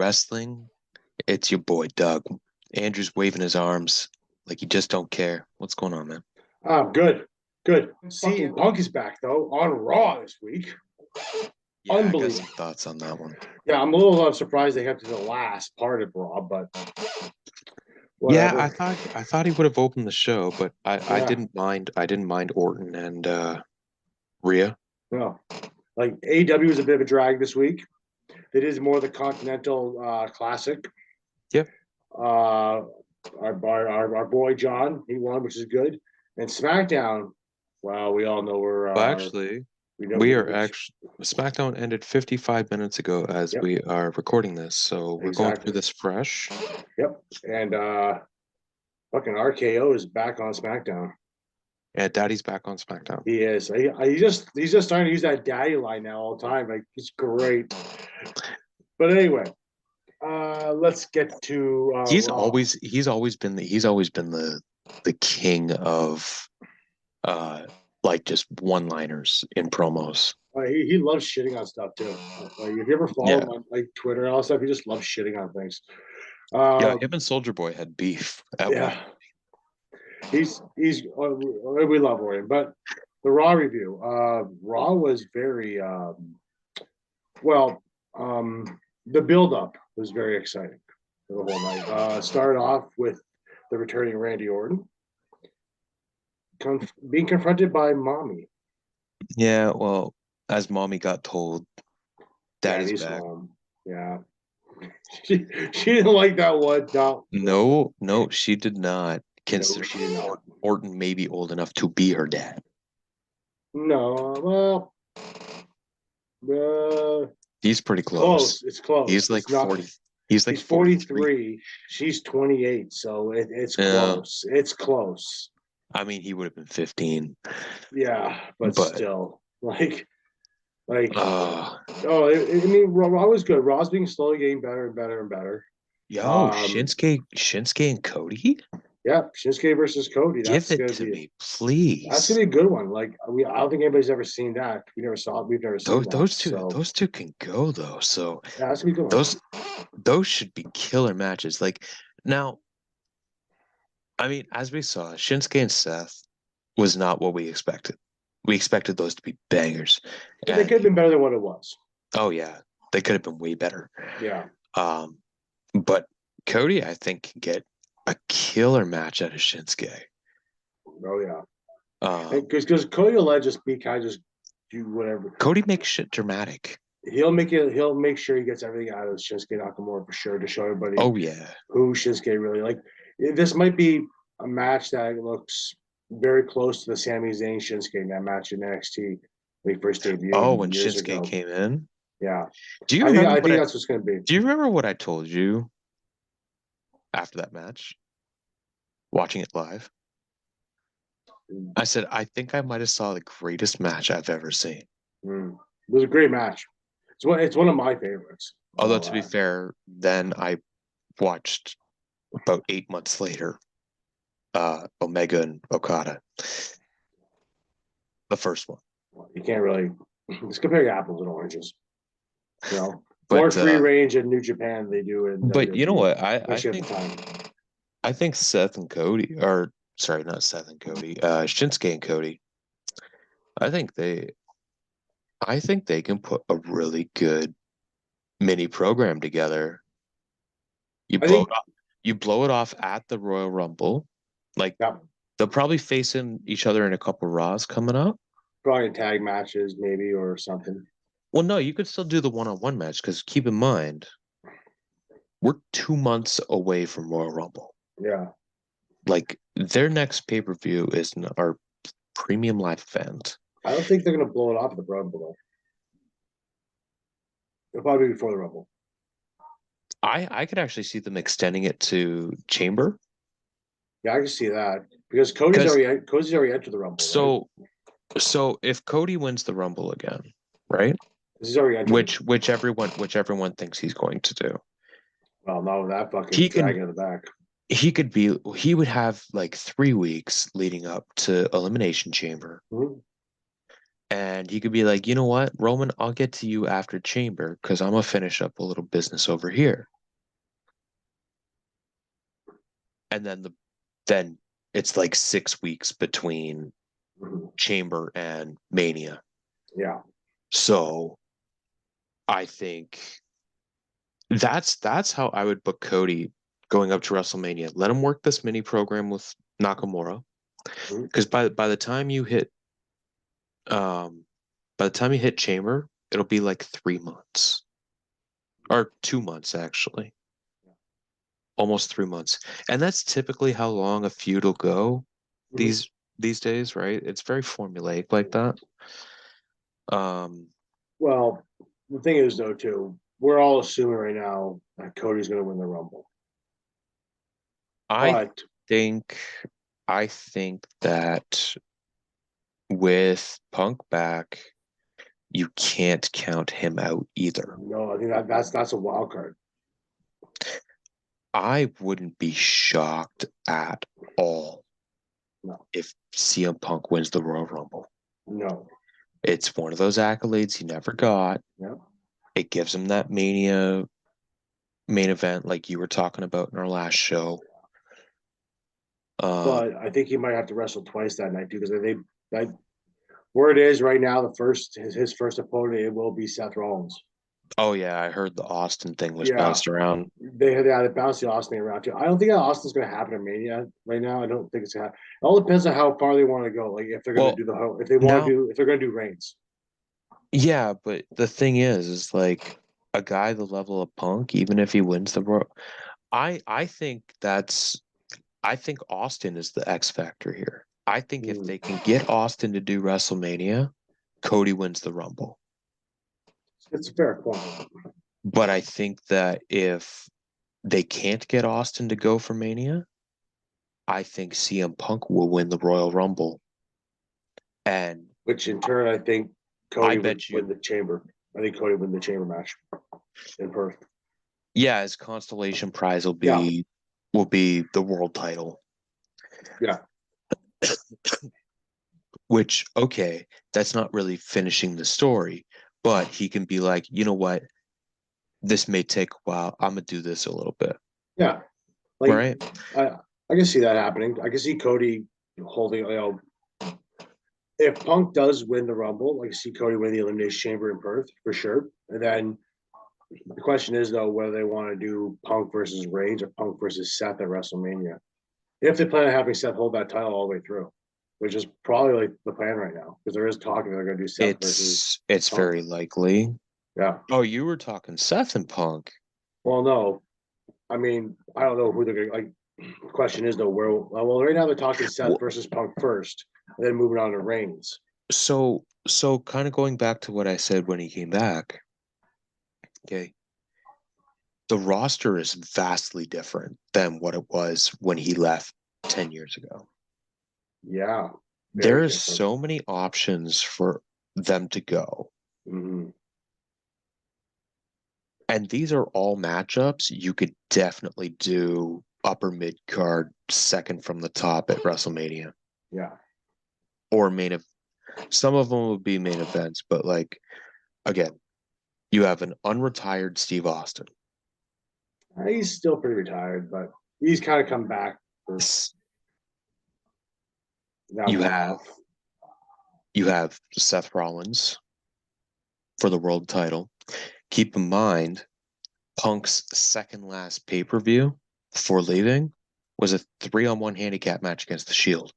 wrestling, it's your boy Doug. Andrew's waving his arms like you just don't care. What's going on, man? Good, good. CM Punk is back though on Raw this week. Yeah, I got some Unbelievable. thoughts on that one. Yeah, I'm a little surprised they kept to the last part of Raw, but Yeah, whatever. I thought he would have opened the show, but I Yeah, didn't mind Orton and Rhea. no. Like AEW was a bit of a drag this week. It is more the Continental Classic. Yep. Uh, our boy John, he won, which is good. And SmackDown, well, we all know Well, actually, we know we we, are actually SmackDown ended 55 minutes ago as yep, we are recording this, so we're going through exactly. this fresh. Yep. And fucking RKO is back on SmackDown. Yeah, Daddy's back on SmackDown. He is. He's just starting to use that daddy line now all the time. Like it's great. But anyway, let's get to Raw. He's always been the king of like just one-liners in promos. He loves shitting on stuff too. Like if you ever follow Yeah. him on like Twitter and all that stuff, he just loves shitting on things. Yeah, Uh, him and Soldier Boy had beef at one. yeah, he's we love Orion, but the Raw review. Raw was very well. The build up was very exciting for the whole night. Started off with the returning Randy Orton being confronted by Mommy. Yeah, well, as Mommy got told, Daddy's Daddy's back. home. Yeah. She didn't like that one. No, she did not. No, Consider she did not. Orton may be old enough to be her dad. No, well, He's pretty close. close. It's close. He's like It's not. 40. He's like He's 43. 43. She's 28. So it's Yeah. close. It's close. I mean, he would have been 15. Yeah, but But still, like. uh I mean, Raw was good. Raw's being slowly getting better and better and better. yo, Shinsuke and Cody? Yeah, Shinsuke versus Cody. Give it to me, That's please. gonna be a good one. Like I don't think anybody's ever seen that. We've never seen Those that. those two So those two can go though. So yeah, that's gonna be a good one. those should be killer matches. Like now, I mean, as we saw, Shinsuke and Seth was not what we expected. We expected those to be bangers. But they And could have been better than what it was. oh yeah, they could have been way better. Yeah. But Cody, I think, can get a killer match out of Shinsuke. Oh yeah. Um, Because Cody will just be kind of just do whatever. Cody makes shit dramatic. He'll make sure he gets everything out of Shinsuke Nakamura for sure to show everybody Oh yeah. who Shinsuke really like. This might be a match that looks very close to the Sami Zayn Shinsuke that match in NXT when he first debuted Oh, when years Shinsuke ago. came in. Yeah. Do you remember I think that's what's gonna be. do you remember what I told you after that match? Watching it live? I said, I think I might have saw the greatest match I've ever seen. It was a great match. It's one of my favorites. Although to be fair, then I watched about 8 months later, Omega and Okada. The first one. You can't really it's comparing apples and oranges. You know, But more free range in New Japan they do in but you know WWE, what? especially at the time. I think Seth and Cody, or sorry, not Seth and Cody, Shinsuke and Cody. I think they can put a really good mini program together. You blow it off at the Royal Rumble. Like Yeah, they'll probably face each other in a couple Raws coming up. probably tag matches maybe or something. Well, no, you could still do the one-on-one match because keep in mind, we're 2 months away from Royal Rumble. Yeah. Like their next pay-per-view is our premium live event. I don't think they're gonna blow it off at the Rumble though. It'll probably be before the Rumble. I could actually see them extending it to Chamber. Yeah, I can see that because Cody's already entered the Rumble. So right? So if Cody wins the Rumble again, right? He's already entered. Which everyone thinks he's going to do. Well, not with that fucking dragging in the back. He would have like 3 weeks leading up to Elimination Chamber. Mm-hmm. And he could be like, you know what, Roman, I'll get to you after Chamber because I'm gonna finish up a little business over here. and then it's like 6 weeks between Mhm. Chamber and Mania. Yeah. So I think that's how I would book Cody going up to WrestleMania. Let him work this mini program with Nakamura, Mhm. because um by the time you hit Chamber, it'll be like 3 months or 2 months actually, almost 3 months, and that's typically how long a feud will go Mhm. these days, right? It's very formulaic like that. Um, Well, the thing is, though, too, we're all assuming right now that Cody's going to win the Rumble. I But think I think that with Punk back, you can't count him out either. no, I think that's a wild card. I wouldn't be shocked at all No, if CM Punk wins the Royal Rumble. no. It's one of those accolades he never got. Yeah. It gives him that Mania main event like you were talking about in our last show. But I think he might have to wrestle twice that night too, because I think that where it is right now, his first opponent it will be Seth Rollins. Oh yeah, I heard the Austin thing was Yeah, bounced around. they bounced the Austin around too. I don't think that Austin's going to happen in Mania right now. I don't think it's going to. It all depends on how far they want to go. Like if they're going to Well, do the whole, if they want to now, do, if they're going to do Reigns. yeah, but the thing is like a guy the level of Punk, even if he wins the Royal, I think I think Austin is the X factor here. I think if Mm. they can get Austin to do WrestleMania, Cody wins the Rumble. It's a fair point. But I think that if they can't get Austin to go for Mania, I think CM Punk will win the Royal Rumble. And Which in turn, I think I Cody would bet win you, the Chamber. I think Cody would win the Chamber match in Perth. yeah, his constellation prize Yeah, will be the world title. yeah. Which, okay, that's not really finishing the story, but he can be like, you know what? This may take a while. I'm gonna do this a little bit, Yeah, like right? I I can see that happening. I can see Cody holding. If Punk does win the Rumble, I can see Cody win the Elimination Chamber in Perth for sure. And then the question is though whether they want to do Punk versus Reigns or Punk versus Seth at WrestleMania. If they plan on having Seth hold that title all the way through, which is probably like the plan right now, because there is talk that they're going to do Seth versus It's Punk. very likely. Yeah. Oh, you were talking Seth and Punk. Well, no, I mean I don't know who they're going to like. The question is though where well right now they're talking Seth Well, versus Punk first, and then moving on to Reigns. so kind of going back to what I said when he came back, okay, the roster is vastly different than what it was when he left 10 years ago. Yeah, very There's different. so many options for them to go. Mm-hmm. And these are all matchups you could definitely do upper mid card second from the top at WrestleMania Yeah, or main event. Some of them would be main events, but like again, you have an unretired Steve Austin. he's still pretty retired, but he's kind of come back for that You one have off. you have Seth Rollins for the world title. Keep in mind, Punk's second last pay-per-view before leaving was a 3-on-1 handicap match against the Shield.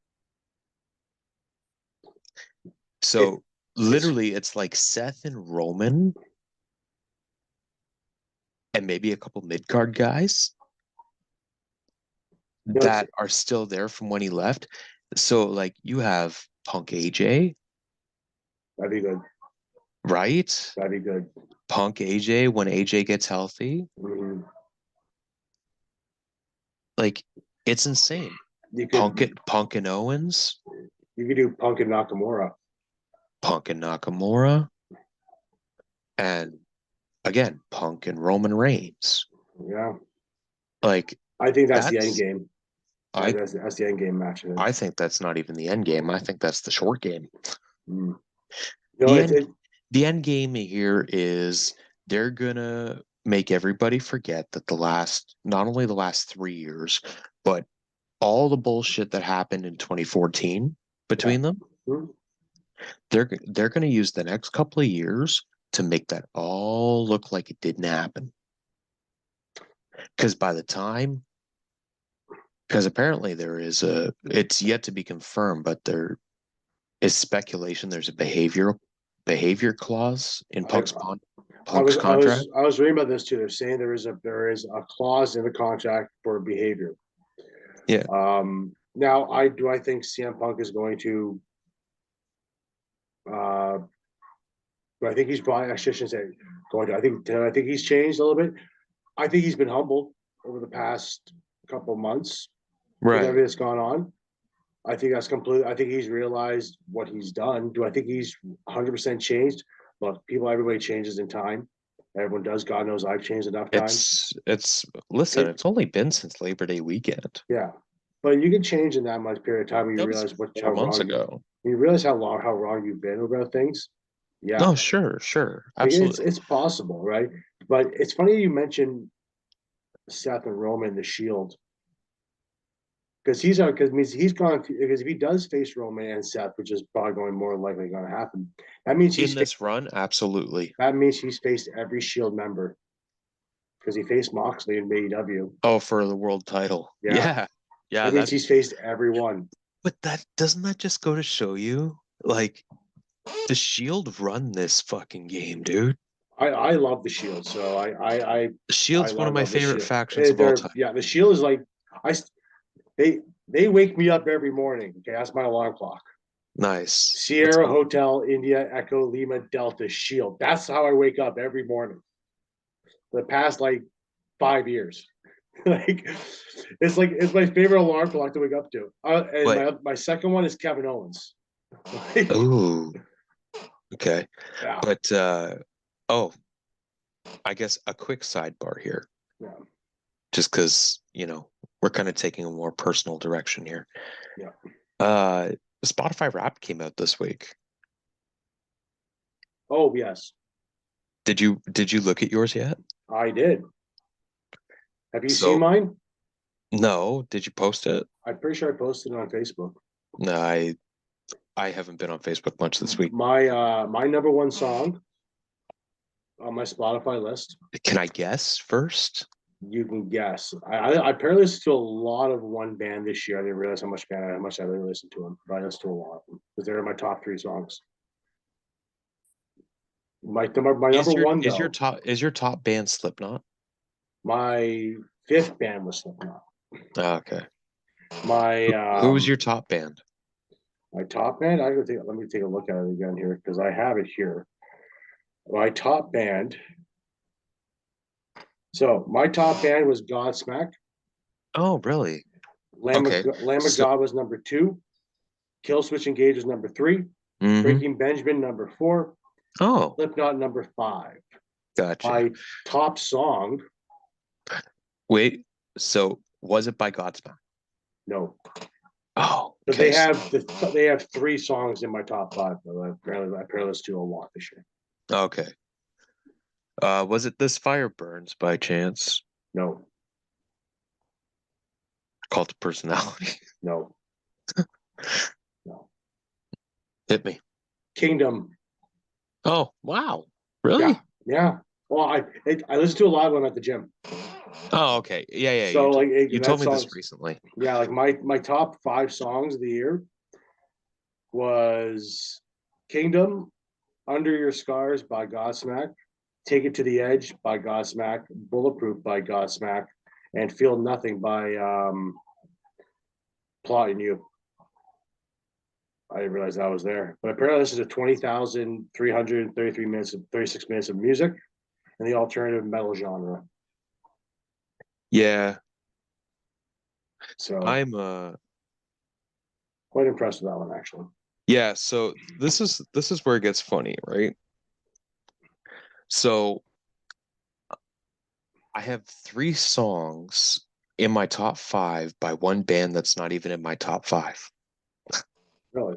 It, So it's literally it's like Seth and Roman and maybe a couple mid-card guys you know, it's that are still there from when he left. So like you have Punk AJ, that'd be good. right? That'd be good. Punk AJ when AJ gets healthy. Mm-hmm. Like it's insane. You could Punk and Owens, you could do Punk and Nakamura. Punk and Nakamura, and again, Punk and Roman Reigns. Yeah, Like I think that's the end that's game. I That's the end game match. I think that's not even the end game. I think that's the short game. Mm. You know, The it's end the end game here is they're gonna make everybody forget that the last not only the last 3 years, but all the bullshit that happened in 2014 Yeah. between them, Mhm. they're going to use the next couple of years to make that all look like it didn't happen. Because by the time, because apparently it's yet to be confirmed, but there is speculation there's a behavior clause in I, I Punk's was I contract. was I was reading about this too. They're saying there is a clause in the contract for behavior. Yeah, Now I think CM Punk is going to uh but I think he's probably I shouldn't say going to I think he's changed a little bit. I think he's been humbled over the past couple months with right. everything that's gone on. I think that's completely. I think he's realized what he's done. Do I think he's 100% changed? Look, everybody changes in time. Everyone does. God knows I've changed enough times. Listen, It, it's only been since Labor Day weekend. yeah, but you can change in that much period of time when you That was realize how 4 months wrong ago. you realize how wrong you've been about things. Yeah, No, sure, like it's absolutely. it's possible, right? But it's funny you mentioned Seth and Roman the Shield because he's gone because if he does face Roman and Seth, which is probably going more likely going to happen, that means In this run, absolutely. he's faced every Shield member because he faced Moxley in AEW. Oh, for the world title. Yeah, Yeah. Yeah, that means that he's faced everyone. but that doesn't that just go to show you like the Shield run this fucking game, dude. I love the Shield, so The I Shield's one of my love the favorite Shield. factions of all They're time. yeah, the Shield is like I they they wake me up every morning. Okay, that's my alarm clock. Nice. Let's Sierra go. Hotel India Echo Lima Delta Shield. That's how I wake up every morning. The past like 5 years. like it's my favorite alarm clock to wake up to. And Wait. my second one is Kevin Owens. like, Ooh, okay. yeah, But oh, I guess a quick sidebar here, yeah, just because, we're kind of taking a more personal direction here. yeah. Uh, Spotify Wrapped came out this week. Oh yes, Did you look at yours yet? I did. Have you seen So mine? no, did you post it? I'm pretty sure I posted it on Facebook. No, I haven't been on Facebook much this week. My number one song on my Spotify list. Can I guess first? You can guess. I apparently listened to a lot of one band this year. I didn't realize how much I really listened to them, but I listened to a lot of them because they're my top three songs. My number one though, Is your top band Slipknot? my fifth band was Slipknot. Oh, okay. My Who was your top band? my top band. Let me take a look at it again here because I have it here. My top band. So my top band was Godsmack. Oh, really? Lamb of, Okay. Lamb of So, God was number two. Killswitch Engage was number three. hmm. Breaking Benjamin number four. Oh, Slipknot number five. gotcha. My top song. Wait, so was it by Godsmack? No, Oh, but okay. they have three songs in my top five. But apparently listen to a lot this year. Okay. Was it This Fire Burns by chance? No, Cult of Personality. no, no. Hit me. Kingdom. Oh, wow. Yeah, Really? yeah. Well, I listen to a lot when I'm at the gym. Oh, okay. Yeah, yeah. So like You that told me this song's recently. yeah. Like my top five songs of the year was Kingdom, Under Your Scars by Godsmack, Take It to the Edge by Godsmack, Bulletproof by Godsmack, and Feel Nothing by Plotting You. I didn't realize that was there. But apparently this is a 20,333 minutes, 36 minutes of music in the alternative metal genre. Yeah, So I'm quite impressed with that one actually. yeah, so this is where it gets funny, right? So I have three songs in my top five by one band that's not even in my top five. Really.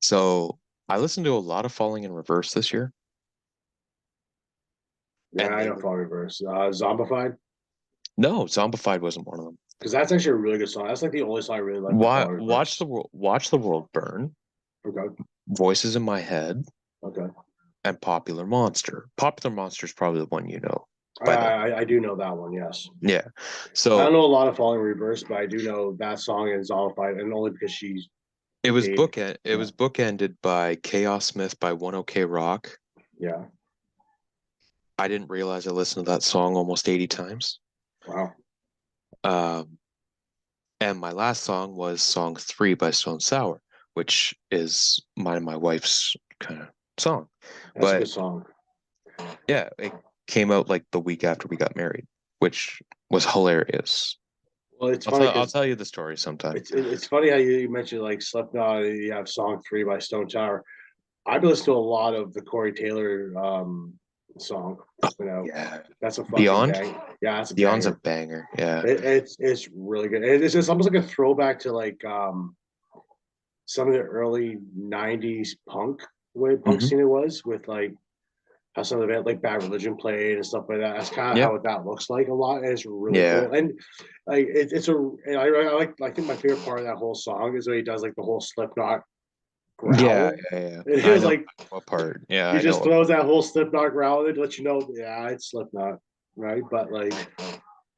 So I listened to a lot of Falling in Reverse this year, Yeah, and I they know were Fall Reverse. Zombified. No, Zombified wasn't one of them. Because that's actually a really good song. That's like the only song I really like by Following Reverse. Watch the world burn. Okay. Voices in my head Okay. and Popular Monster. Popular Monster is probably the one you know I, by them. I do know that one, yes. Yeah. I don't So know a lot of Following Reverse, but I do know that song and Zombified, and only because she's paid. it Yeah. was bookended by Chaos Smith by 1OK Rock. Yeah. I didn't realize I listened to that song almost 80 times. Wow. Um, and my last song was song 3 by Stone Sour, which is mine and my wife's kind of song. That's a good But song. yeah, it came out like the week after we got married, which was hilarious. Well, it's funny I'll because tell you the story sometime. it's funny how you mentioned like Slipknot. You have song 3 by Stone Tower. I've listened to a lot of the Corey Taylor song. You know, Yeah. that's a fucking Beyond? bang. Yeah, that's a Beyond's a banger. banger. Yeah. It's really good. It's just almost like a throwback to like some of the early '90s punk, the way punk Hmm. scene it was, with like how some of it like Bad Religion played and stuff like that. That's kind of Yeah. how that looks like a lot, and it's really Yeah. cool. And like it's a and I like I think my favorite part of that whole song is when he does like the whole Slipknot Yeah. growl. Yeah. Yeah. It I was know like what part. Yeah, he I know just what throws part. that whole Slipknot growl in to let you know, yeah, it's Slipknot, right? But like,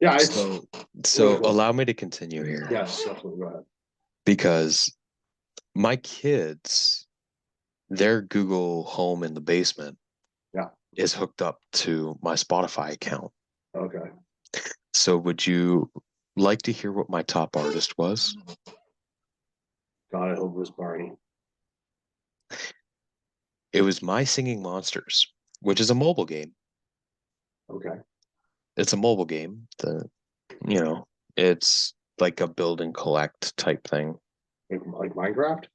yeah, it's So, really so cool. allow me to continue here Yes, definitely. Go ahead. because my kids, their Google Home in the basement Yeah. is hooked up to my Spotify account. Okay. So would you like to hear what my top artist was? God, I hope it was Barney. It was My Singing Monsters, which is a mobile game. Okay. It's a mobile game. You know, it's like a build and collect type thing. Like Minecraft.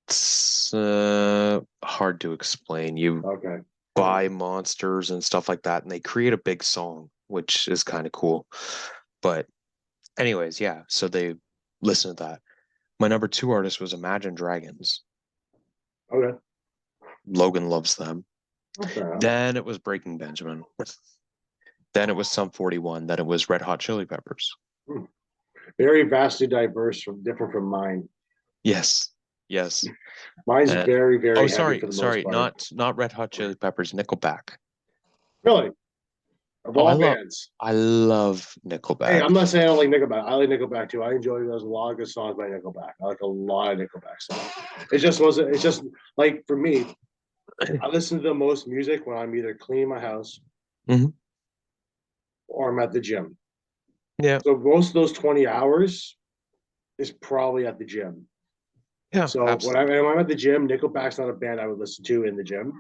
It's hard to explain. You Okay. buy monsters and stuff like that, and they create a big song, which is kind of cool. But anyways, yeah, so they listen to that. My number two artist was Imagine Dragons. Okay. Logan loves them. Oh, fair enough. Then it was Breaking Benjamin. Then it was Sum 41. Then it was Red Hot Chili Peppers. Hmm. Very vastly diverse from different from mine. Yes, yes. Mine's Uh, very, oh, very heavy sorry, for the most sorry, part. not Red Hot Chili Peppers, Nickelback. Really, of Oh, all bands. I love Hey, Nickelback. I'm not saying I don't like Nickelback. I like Nickelback too. I enjoy there's a lot of good songs by Nickelback. I like a lot of Nickelback songs. It just wasn't. It's just like for me, I listen to the most music when I'm either cleaning my house Hmm. or I'm at the gym. Yeah, So most of those 20 hours is probably at the gym. yeah, So absolutely. when I'm at the gym, Nickelback's not a band I would listen to in the gym.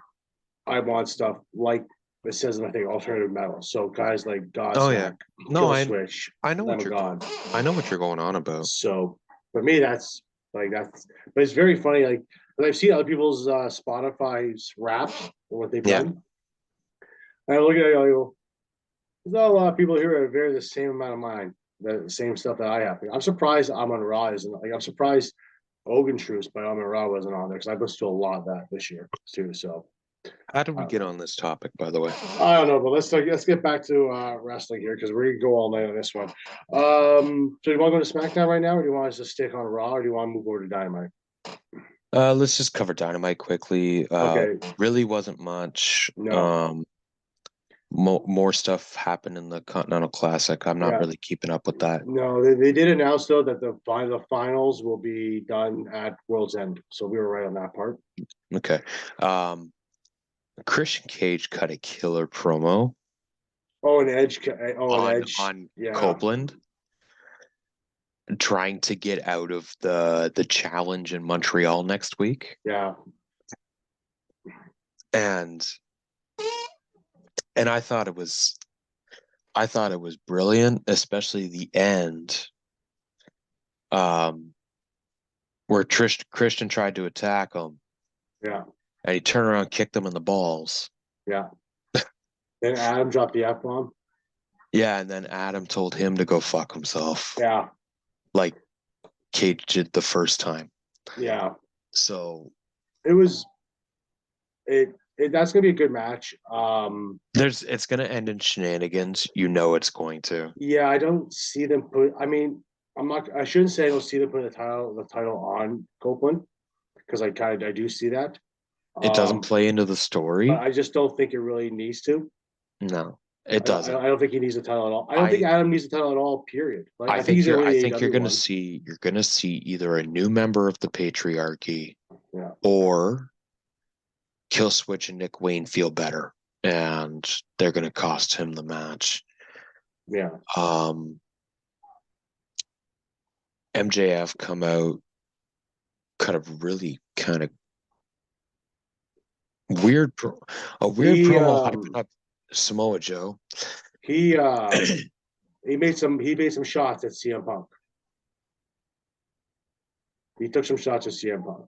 I want stuff like it says in I think alternative metal. So guys like Oh yeah. Godsmack, No, Kill Switch, I know Lamb what of you're God. I know what you're going on about. So for me, that's like that's. But it's very funny. Like when I've seen other people's Spotify's raps and what they've Yeah. done, and I look at it, I go, "There's not a lot of people here that vary the same amount of mine, the same stuff that I have." I'm surprised Amon Ra isn't. Like I'm surprised Ogun Truce by Amon Ra wasn't on there because I've listened to a lot of that this year too. So How did we I get on this topic, by the way? don't know, but let's get back to wrestling here because we're gonna go all night on this one. So do you want to go to SmackDown right now, or do you want us to stick on Raw, or do you want to move over to Dynamite? Let's just cover Dynamite quickly. Okay, Really wasn't much. no, More stuff happened in the Continental Classic. I'm not yeah, really keeping up with that. no. They did announce though that the finals will be done at World's End, so we were right on that part. Okay. Um, Christian Cage cut a killer promo Oh, and Edge. Oh, and Edge. on Yeah, Copeland, trying to get out of the challenge in Montreal next week. yeah, And I thought it was brilliant, especially the end, um, where Christian tried to attack him yeah, and he turned around and kicked him in the balls. yeah. Then Adam dropped the F bomb. Yeah, and then Adam told him to go fuck himself, Yeah, like Cage did the first time. yeah. So It was it That's gonna be a good match. It's gonna end in shenanigans. You know it's going to. Yeah, I don't see them put. I mean, I'm not. I shouldn't say I don't see them put the title on Copeland because I do see that. It doesn't Um, play into the but story. I just don't think it really needs to. No, it doesn't. I don't think he needs a title at all. I don't think I Adam needs a title at all. Period. Like I I think think he's gonna win I the think AEW one. you're gonna see either a new member of the patriarchy Yeah, or Kill Switch and Nick Wayne feel better, and they're gonna cost him the match. yeah. Um, MJF come out kind of weird, a weird He promo hyping up Samoa Joe. he he made some shots at CM Punk. He took some shots at CM Punk.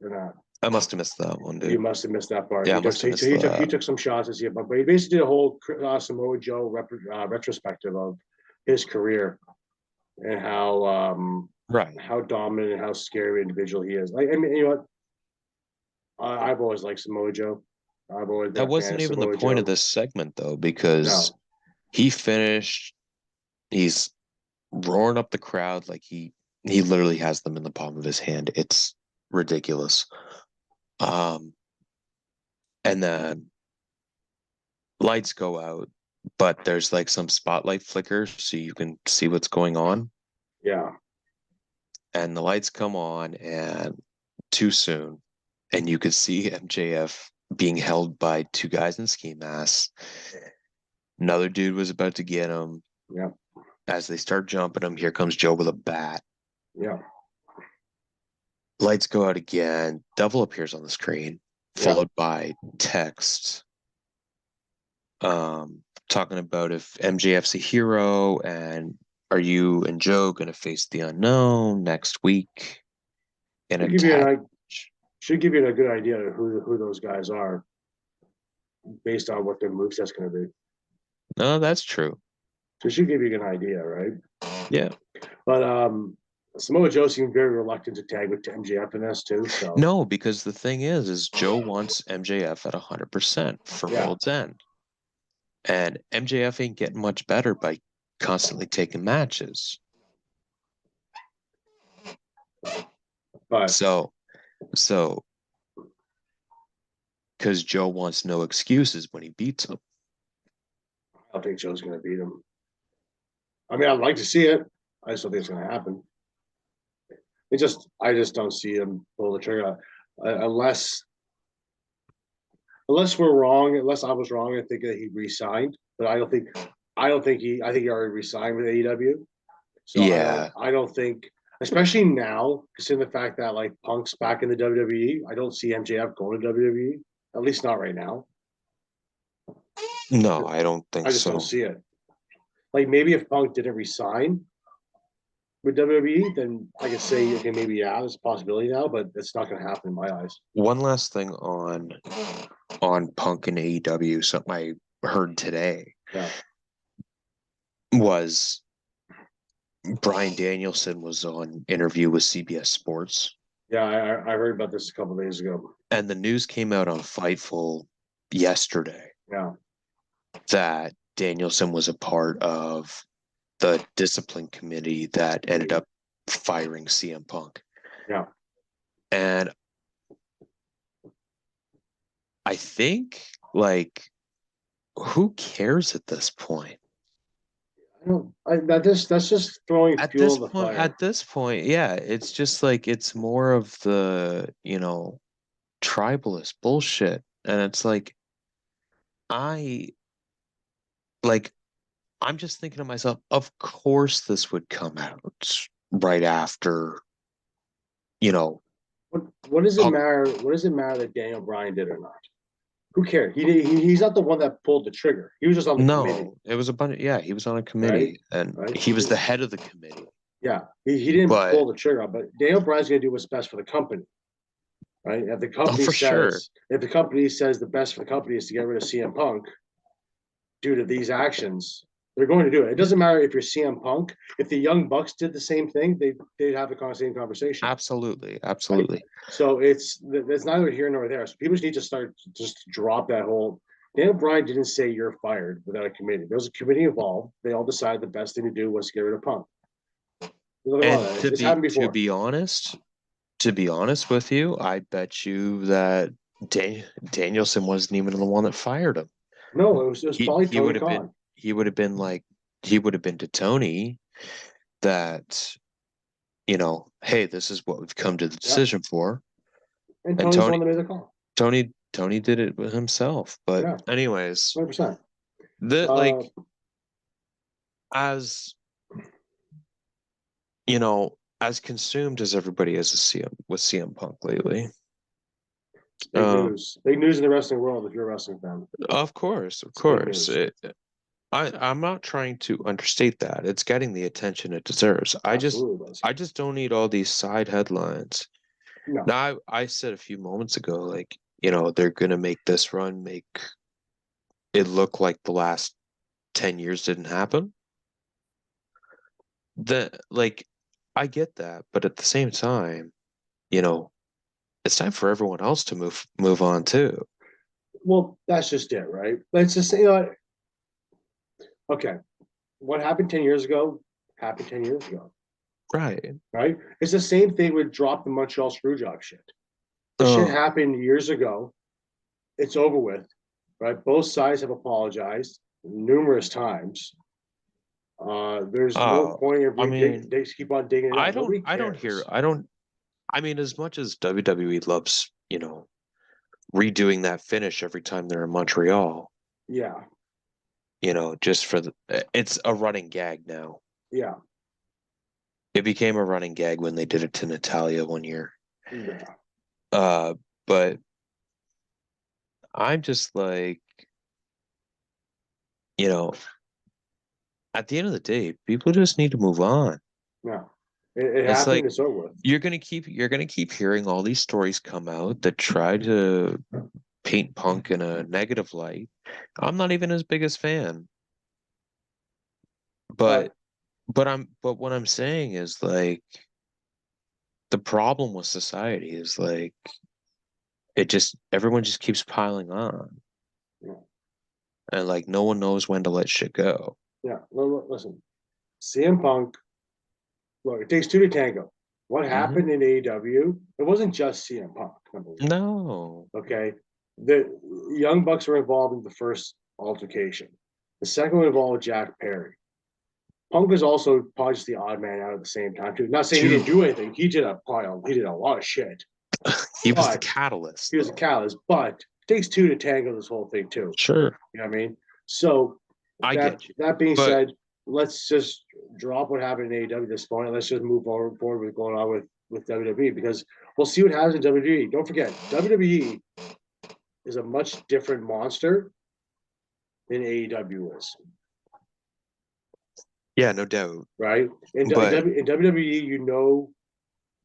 And, I must have missed that one, you dude. must have missed that part. Yeah, I He took must have he, missed took he that. took some shots at CM Punk, but he basically did a whole Samoa Joe retrospective of his career and Right. how dominant and how scary individual he is. Like I mean, you know what? I've always liked Samoa Joe. I've always been That a fan wasn't of even the Samoa point of Joe. this segment, though, because No, he finished. He's roaring up the crowd like he literally has them in the palm of his hand. It's ridiculous. Um, and then lights go out, but there's like some spotlight flickers so you can see what's going on. yeah, And the lights come on and too soon. And you could see MJF being held by two guys in ski masks. Another dude was about to get him. yeah, As they start jumping him, here comes Joe with a bat. yeah, Lights go out again. Devil appears on the screen, yeah. followed by text talking about if MJF's a hero and are you and Joe going to face the unknown next week in a Should give you tag an match? should give you a good idea of who those guys are based on what their moveset's going to be. No, that's true. So it should give you an idea, right? Yeah. But Samoa Joe seemed very reluctant to tag with MJF in this too. So No, because the thing is Joe wants MJF at 100% for yeah, World's End. And MJF ain't getting much better by constantly taking matches. but So, so, because Joe wants no excuses when he beats him. I don't think Joe's going to beat him. I mean, I'd like to see it. I just don't think it's going to happen. I just don't see him pull the trigger unless we're wrong. Unless I was wrong, I think that he re-signed, but I don't think he. I think he already re-signed with AEW. So Yeah. I don't think, especially now, considering the fact that like Punk's back in the WWE, I don't see MJF going to WWE. At least not right now. No, I don't think I just don't so. see it. Like maybe if Punk didn't resign with WWE, then I could say okay, maybe yeah, there's a possibility now, but it's not going to happen in my eyes. One last thing on Punk and AEW, something I heard today Yeah, was Brian Danielson was on interview with CBS Sports, yeah, I heard about this a couple of days ago. and the news came out on Fightful yesterday Yeah, that Danielson was a part of the discipline committee that ended up firing CM Punk. yeah. And I think like who cares at this point? I don't. That's just throwing fuel in the fire. At this point, yeah, it's just like it's more of the, tribalist bullshit. And it's I like I'm just thinking to myself, of course this would come out right after, you know, What does it Punk. matter? What does it matter that Daniel Bryan did or not? Who cares? He's not the one that pulled the trigger. He was just on the committee, No, it was a bunch yeah, he was on a right? committee and Right? he was the head of the committee. Yeah, he didn't But pull the trigger, but Daniel Bryan's going to do what's best for the company, right? oh, for sure. If the company says the best for the company is to get rid of CM Punk due to these actions, They're going to do it. It doesn't matter if you're CM Punk. If the Young Bucks did the same thing, they'd have the same conversation. Absolutely, Right? absolutely. So it's neither here nor there. So people just need to start just drop that whole. Daniel Bryan didn't say you're fired without a committee. There was a committee involved. They all decided the best thing to do was to get rid of Punk. And It's happened to before. be honest, with you, I bet you that Danielson wasn't even the one that fired him. No, it was He probably he Tony would have been Khan. he would have been like he would have been to Tony that, hey, this is what we've come to the Yeah. decision for. And And Tony's the one that made the call. Tony did it with himself. But Yeah, anyways, 100%. that Uh, like as you know, as consumed as everybody is with CM Punk lately. big news. Big news in the wrestling world if you're a wrestling fan. Of course, of It's big course. news. I'm not trying to understate that. It's getting the attention it deserves. Absolutely does. I just don't need all these side headlines. No. Now, I said a few moments ago, like, they're gonna make this run make it look like the last 10 years didn't happen. Like, I get that, but at the same time, you know, it's time for everyone else to move on too. Well, that's just it, right? Let's just say, okay, what happened 10 years ago happened 10 years ago, Right. right? It's the same thing with drop the Montreal Screwjob shit. The shit Oh, happened years ago. It's over with, right? Both sides have apologized numerous times. There's no oh, point of I mean, they keep on digging it up. Nobody hear, cares. I mean, as much as WWE loves, redoing that finish every time they're in Montreal, Yeah, just for it's a running gag now. yeah, It became a running gag when they did it to Natalia one year. yeah. But I'm just like, you know, at the end of the day, people just need to move on. No, it It's happened. like It's over with. you're gonna keep hearing all these stories come out that try to paint Punk in a negative light. I'm not even his biggest fan, but But but what I'm saying is like the problem with society is like everyone just keeps piling on, yeah, and like no one knows when to let shit go. yeah. Listen, CM Punk. Look, it takes two to tango. What Hmm. happened in AEW? It wasn't just CM Punk. Number one, No. okay. The Young Bucks were involved in the first altercation. The second one involved Jack Perry. Punk was also probably just the odd man out at the same time too. Not saying he didn't Dude, do anything. He did a lot of shit, he was the but catalyst he was a though. catalyst. But it takes two to tango this whole thing too. Sure, You know what I mean? So I get you. that being But said, let's just drop what happened in AEW this point. Let's just move forward with going on with WWE because we'll see what happens in WWE. Don't forget, WWE is a much different monster than AEW is, yeah, no doubt. right? But In WWE, you know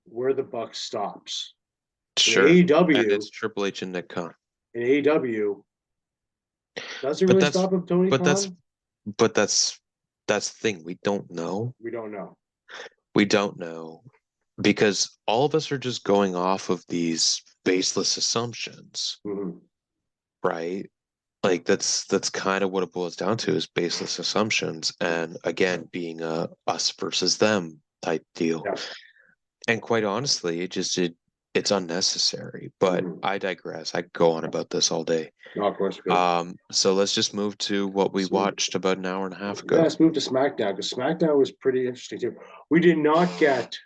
where the buck stops. In sure. And AEW, it's Triple H and Nick Khan. in AEW, doesn't But really that's stop him, Tony but that's Khan. but that's the thing. We don't know. We don't know. We don't know because all of us are just going off of these baseless assumptions, Mm-hmm. right? Like that's kind of what it boils down to is baseless assumptions and again being a us versus them type deal. Yeah. And quite honestly, it's unnecessary, but Mm-hmm. I digress. I could go on about this all day. No, of course, good. So let's just move to what we So, watched about an hour and a half yeah, ago. let's move to SmackDown because SmackDown was pretty interesting too. We did not get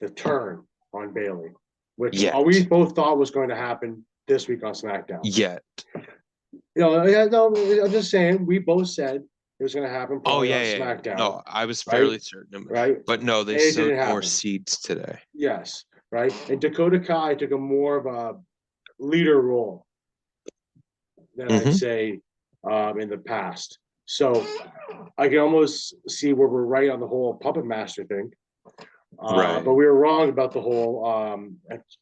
the turn on Bailey, which we Yet. both thought was going to happen this week on SmackDown. Yet. Yeah, no, I'm just saying we both said it was going to happen Oh probably on yeah. SmackDown, No, I was right? fairly certain. Right, But no, they and it sowed didn't more happen. seeds today. Yes, right. And Dakota Kai took a more of a leader role than I'd Hmm. say in the past. So I can almost see where we're right on the whole puppet master thing. But Right. we were wrong about the whole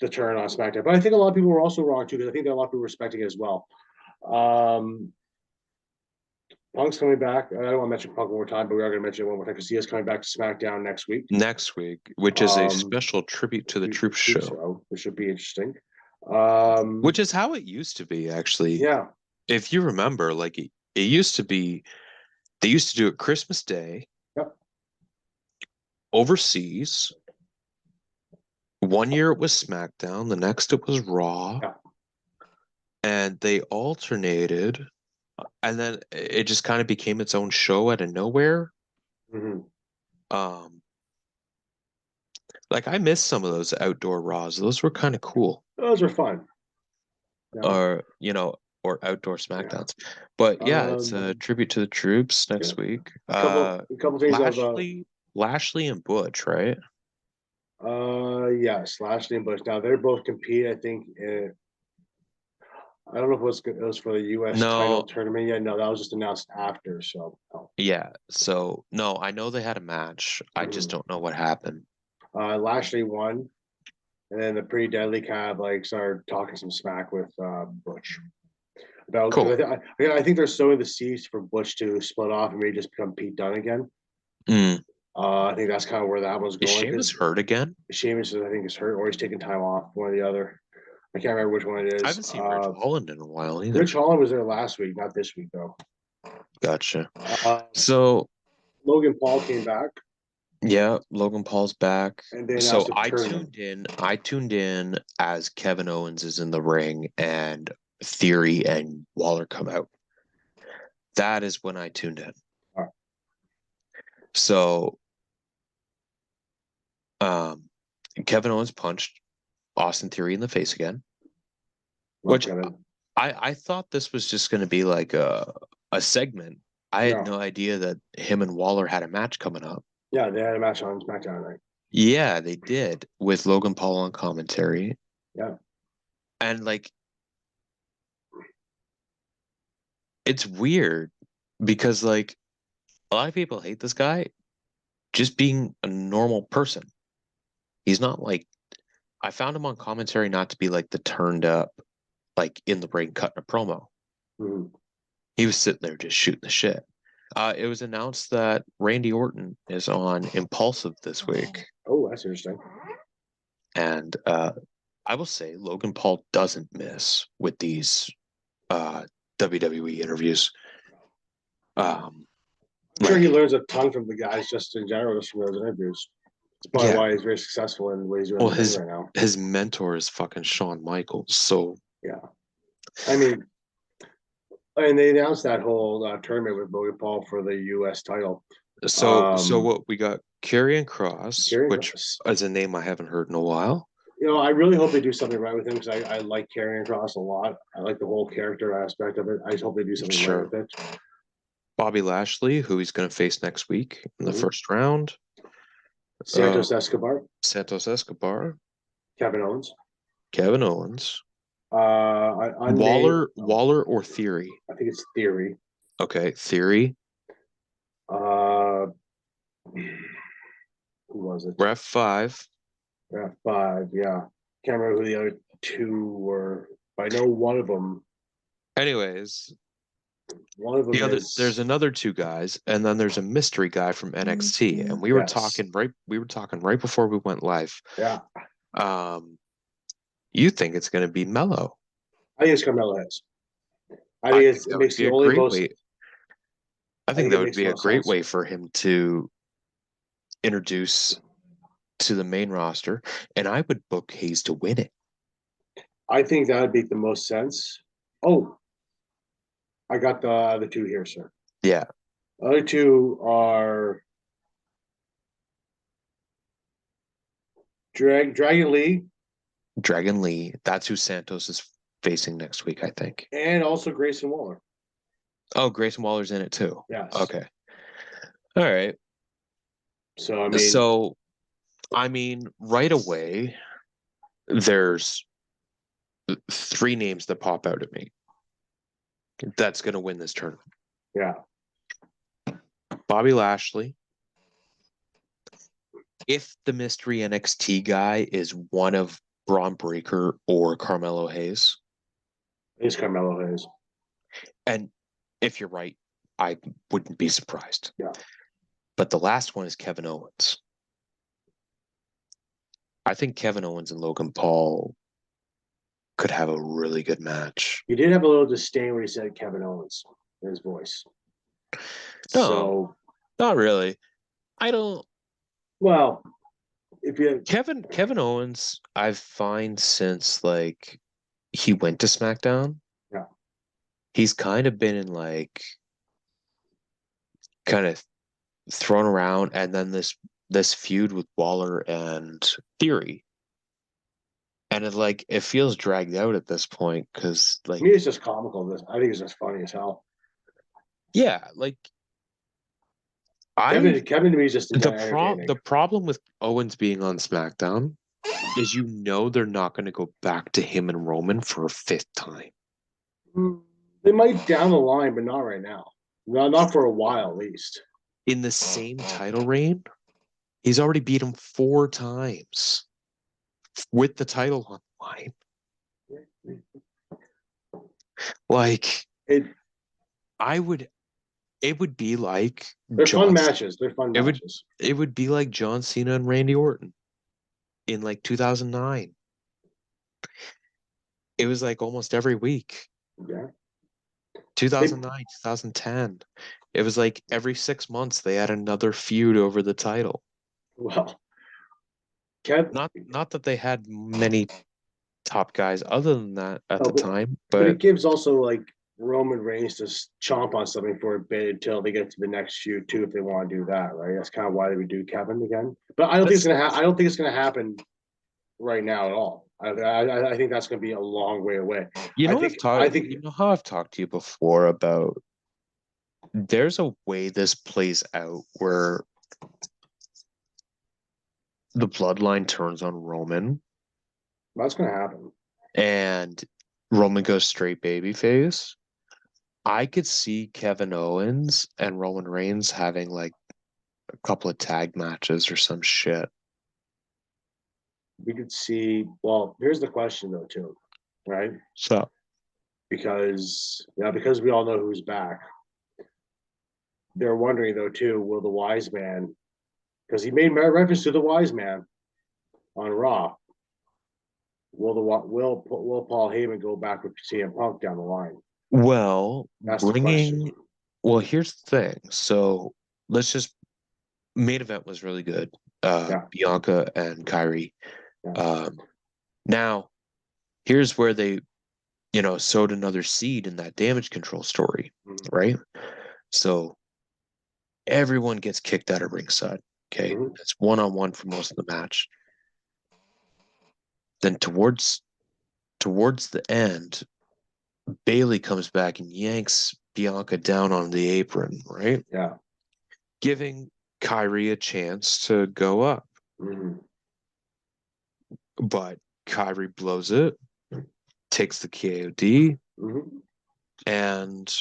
the turn on SmackDown. But I think a lot of people were also wrong too because I think that a lot of people were expecting it as well. Um, Punk's coming back. I don't want to mention Punk one more time, but we are going to mention it one more time because he is coming back to SmackDown next week. Next week, which is a special tribute to the Troops show, which should be interesting. Which is how it used to be, actually. Yeah. If you remember, like it used to be, they used to do it Christmas Day. Yep. Overseas. One year it was SmackDown, the next it was Raw. Yep. And they alternated, and then it just kind of became its own show out of nowhere. Like I missed some of those outdoor Raws. Those were kind of cool. Those were fun. Or or outdoor SmackDowns. But yeah, it's a tribute to the Troops next week. A couple things Lashley and Butch, right? Yes, Lashley and Butch. Now they're both compete. I think. I don't know if it was for the U.S. title tournament yet. No, that was just announced after. So. Yeah. So no, I know they had a match. I just don't know what happened. Lashley won, and then the Pretty Deadly kind of like started talking some smack with Butch. Cool. I think they're sowing the seeds for Butch to split off and maybe just become Pete Dunne again. I think that's kind of where that was going. Is Sheamus hurt again? Sheamus, I think, is hurt, or he's taking time off, one or the other. I can't remember which one it is. I haven't seen Rich Holland in a while either. Rich Holland was there last week, not this week though. Gotcha. So Logan Paul came back. Yeah, Logan Paul's back. And so I tuned in as Kevin Owens is in the ring and Theory and Waller come out. That is when I tuned in. All right. So Kevin Owens punched Austin Theory in the face again. Which I thought this was just going to be like a segment. I had no idea that him and Waller had a match coming up. Yeah, they had a match on SmackDown, right? Yeah, they did with Logan Paul on commentary. Yeah. And like, it's weird because like a lot of people hate this guy just being a normal person. He's not like, I found him on commentary not to be like the turned up, like in the ring cutting a promo. He was sitting there just shooting the shit. It was announced that Randy Orton is on Impulsive this week. Oh, that's interesting. And I will say Logan Paul doesn't miss with these WWE interviews. I'm sure he learns a ton from the guys just in general, just from those interviews. It's probably why he's very successful in what he's doing right now. His mentor is fucking Shawn Michaels. So yeah, I mean, and they announced that whole tournament with Logan Paul for the U.S. title. So what we got? Karrion Kross, which is a name I haven't heard in a while. I really hope they do something right with him because I like Karrion Kross a lot. I like the whole character aspect of it. I just hope they do something right with it. Bobby Lashley, who he's going to face next week in the first round. Santos Escobar. Kevin Owens. Waller or Theory? I think it's Theory. Okay, Theory. Who was it? Ref 5. Yeah. Can't remember who the other two were. But I know one of them. Anyways, one of them there's another two guys, and then there's a mystery guy from NXT, and we were talking right before we went live. Yeah. You think it's going to be Mello? I think it's Carmelo Hayes. I think it makes the only most. I think that would be a great way for him to introduce to the main roster, and I would book Hayes to win it. I think that would make the most sense. Oh, I got the two here, sir. Yeah. The other two are Dragon Lee. Dragon Lee. That's who Santos is facing next week, I think. And also Grayson Waller. Oh, Grayson Waller's in it too. Yes. Okay. All right. So I mean, right away, there's 3 names that pop out at me. That's going to win this tournament. Yeah. Bobby Lashley. If the mystery NXT guy is one of Braun Breaker or Carmelo Hayes. It's Carmelo Hayes. And if you're right, I wouldn't be surprised. Yeah. But the last one is Kevin Owens. I think Kevin Owens and Logan Paul could have a really good match. He did have a little disdain when he said Kevin Owens in his voice. No, So, not really. I don't. well, if you, Kevin Owens, I've find since like he went to SmackDown, yeah, he's kind of been in like kind of thrown around, and then this feud with Waller and Theory, and it feels dragged out at this point because to me, it's just comical. This, I think it's just funny as hell. yeah, like I Kevin to me is just entertaining. the problem with Owens being on SmackDown is they're not going to go back to him and Roman for a fifth time. They might down the line, but not right now. Not for a while, at least. In the same title reign, he's already beat him 4 times with the title on the line. Like it, it would be like they're fun matches. They're fun matches. It would be like John Cena and Randy Orton in like 2009. It was like almost every week. Yeah. 2009, 2010. It was like every 6 months they had another feud over the title. Well, Not that they had many top guys other than that at the time, but it but gives also like Roman Reigns to chomp on something for a bit until they get to the next feud too, if they want to do that, right? That's kind of why they would do Kevin again. But I don't think it's gonna. I don't think it's gonna happen right now at all. I think that's gonna be a long way away. you know I think you know how I've talked to you before about there's a way this plays out where the bloodline turns on Roman that's gonna happen. and Roman goes straight babyface. I could see Kevin Owens and Roman Reigns having like a couple of tag matches or some shit. We could see. Well, here's the question though, too, right? So Because we all know who's back. They're wondering though too, will the wise man, because he made reference to the wise man on Raw, will Paul Heyman go back with CM Punk down the line? well, That's the question. here's the thing. So let's just main event was really good. Yeah. Bianca and Kyrie. Yeah. Now here's where they, sowed another seed in that damage control story, right? So everyone gets kicked out of ringside. Okay. It's 1-on-1 for most of the match. Then towards the end, Bailey comes back and yanks Bianca down on the apron, right? Yeah. Giving Kyrie a chance to go up. But Kyrie blows it, takes the KOD, and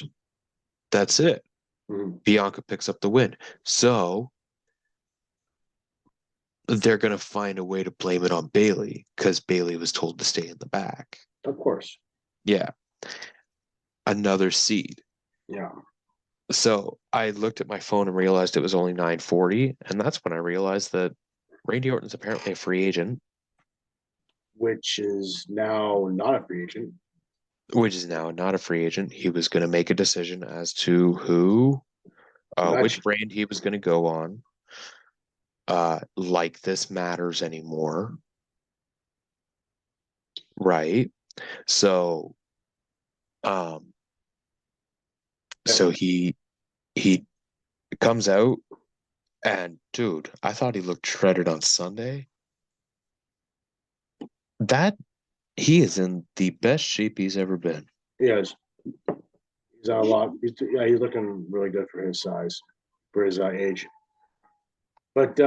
that's it. Bianca picks up the win. So they're going to find a way to blame it on Bailey because Bailey was told to stay in the back. Of course. Yeah. Another seed. Yeah. So I looked at my phone and realized it was only 9:40, and that's when I realized that Randy Orton's apparently a free agent. Which is now not a free agent. Which is now not a free agent. He was going to make a decision as to which brand he was going to go on. Like this matters anymore. Right. So he comes out and dude, I thought he looked shredded on Sunday. That he is in the best shape he's ever been. He is. He's on a lot. He's looking really good for his size, for his age. But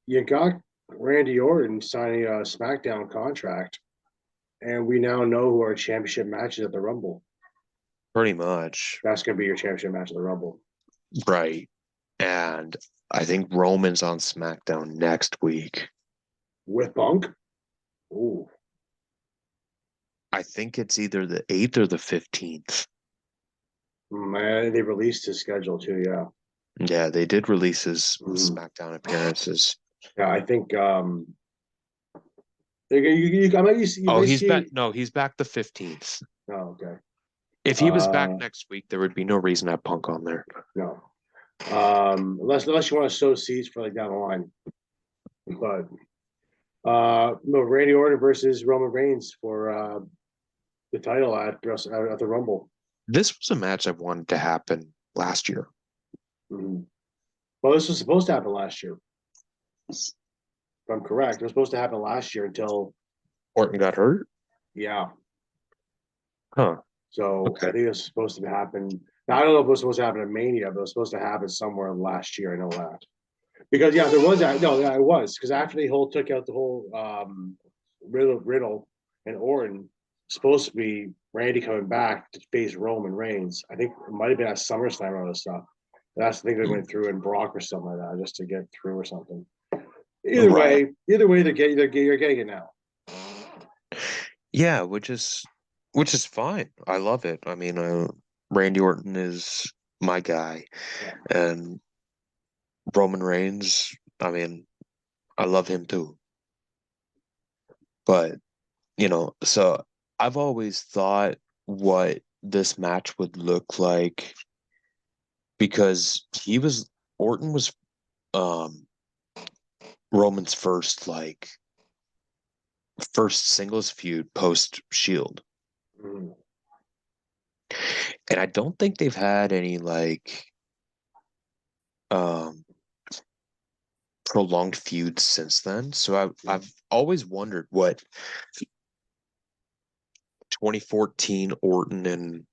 you got Randy Orton signing a SmackDown contract, and we now know who our championship match is at the Rumble. Pretty much. That's going to be your championship match at the Rumble. Right. And I think Roman's on SmackDown next week. With Punk? Ooh. I think it's either the 8th or the 15th. Man, they released his schedule too. Yeah. Yeah, they did release his Mhm. SmackDown appearances. Yeah, I think they're gonna, I might you Oh, might he's back. see. No, he's back the 15th. Oh, okay. If he was back Uh, next week, there would be no reason to have Punk on there. no. Unless you want to sow seeds for like down the line, but no, Randy Orton versus Roman Reigns for the title at the Rumble. This was a match I wanted to happen last year. Mhm. Well, this was supposed to happen last year. If I'm correct, it was supposed to happen last year until Orton got hurt? yeah. Huh. So I Okay. think it was supposed to happen. Now I don't know if it was supposed to happen in Mania, but it was supposed to happen somewhere last year. I know that because yeah, there was that. No, yeah, it was because after they whole took out the whole Riddle and Orton, supposed to be Randy coming back to face Roman Reigns. I think it might have been at SummerSlam or other stuff. That's the thing they went through in Brock or something like that, just to get through or something. Right. Either way, you're getting it now. Yeah, which is fine. I love it. I mean, Randy Orton is my guy, Yeah. and Roman Reigns. I mean, I love him too. But so I've always thought what this match would look like because Orton was um Roman's first singles feud post Shield. Mhm. And I don't think they've had any um prolonged feuds since then. So I've always wondered what 2014 Orton and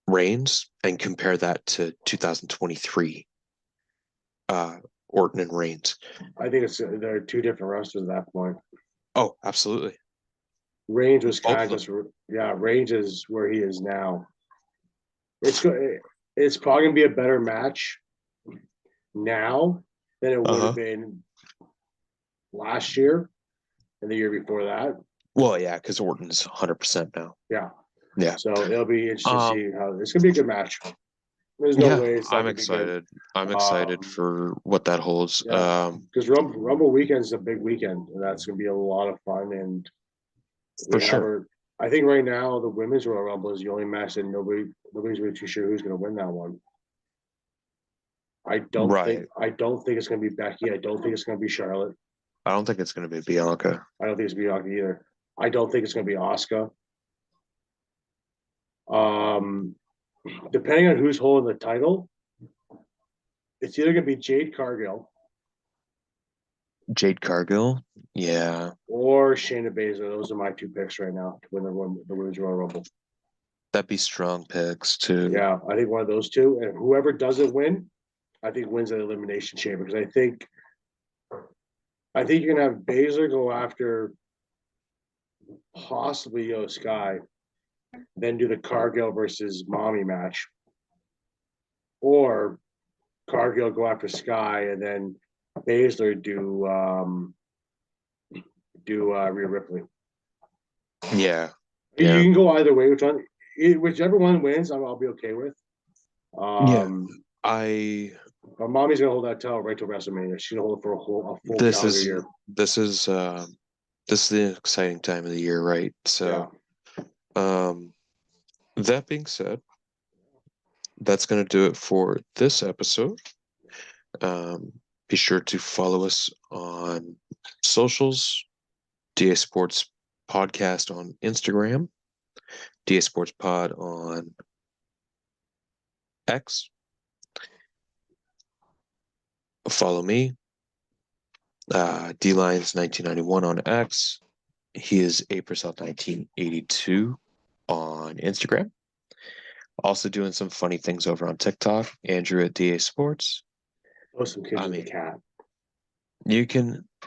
Reigns and compare that to 2023 uh Orton and Reigns. I think they're two different wrestlers at that point. Oh, absolutely. Range was Both kind of of them. just yeah. Range is where he is now. It's go. It's probably gonna be a better match now than it would have Uh-huh. been last year and the year before that. Well, yeah, because Orton's 100% now. Yeah. Yeah. So it'll be interesting to Um, see how it's gonna be a good match. There's no yeah, way it's not I'm gonna be good. excited. I'm excited for what that holds. Yeah, because Rumble weekend is a big weekend, and that's gonna be a lot of fun. And For we have sure. her. I think right now the women's Royal Rumble is the only match that nobody's really too sure who's gonna win that one. Right. I don't think it's gonna be Becky. I don't think it's gonna be Charlotte. I don't think it's going to be Bianca. I don't think it's gonna be Bianca either. I don't think it's gonna be Asuka. Um, depending on who's holding the title, it's either gonna be Jade Cargill Jade Cargill. Yeah, or Shayna Baszler. Those are my two picks right now to win the women's Royal Rumble. that'd be strong picks too. Yeah, I think one of those two, and whoever doesn't win, I think wins an elimination chamber because I think you're gonna have Baszler go after possibly Yo Sky, then do the Cargill versus Mommy match, or Cargill go after Sky and then Baszler do Rhea Ripley. Yeah, You yeah, can go either way. Whichever one wins, I'll be okay with. yeah. Um, I but Mommy's gonna hold that title right to WrestleMania. She's gonna hold it for a full this calendar is year. this is this is the exciting time of the year, right? Yeah. So, um, that being said, that's gonna do it for this episode. Um, be sure to follow us on socials, DA Sports Podcast on Instagram, DA Sports Pod on X. Follow me, D Lines 1991 on X. He is Apricel 1982 on Instagram. Also doing some funny things over on TikTok. Andrew at DA Sports. Oh, some kids I with a mean, cat.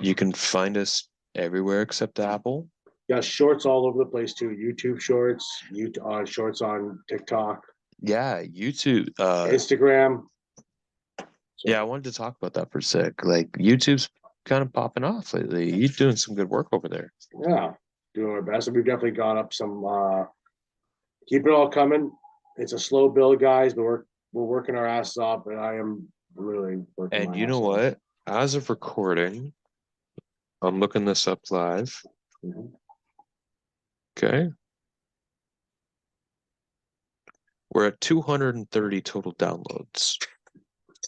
you can find us everywhere except Apple. Got shorts all over the place too. YouTube shorts, shorts on TikTok, Yeah, YouTube. Instagram. Yeah, I So wanted to talk about that for a sec. Like YouTube's kind of popping off lately. You're doing some good work over there. yeah, doing our best. And we've definitely got up some. Keep it all coming. It's a slow build, guys, but we're working our ass off, and I am really working And my you know ass off. what? As of recording, I'm looking this up live. Mhm. Okay. We're at 230 total downloads.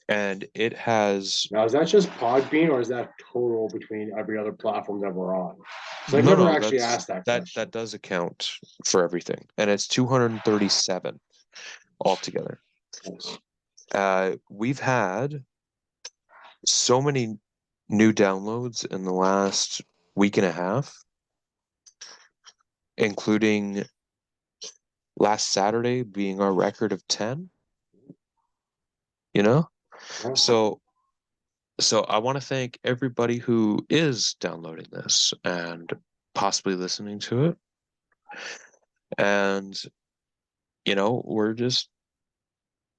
And it has Now, is that just Podbean or is that total between every other platform that we're on? So I've no, never no, actually that's asked that that question. does account for everything. And it's 237 altogether. Nice. We've had so many new downloads in the last week and a half, including last Saturday being our record of 10, you know? Yeah. So I want to thank everybody who is downloading this and possibly listening to it. And we're just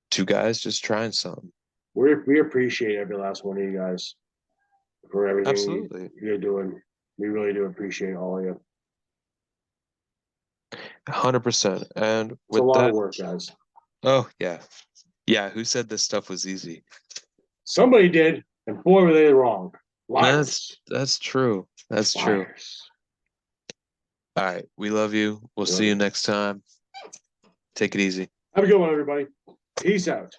two guys just trying something. We appreciate every last one of you guys for everything Absolutely. you're doing. We really do appreciate all of you. 100%. And It's a with lot of that, work, guys. oh yeah. Yeah, who said this stuff was easy? Somebody did, and boy, were they wrong. Liars. That's true. That's true. Liars. All right. We love you. We'll see you next time. Take it easy. Have a good one, everybody. Peace out.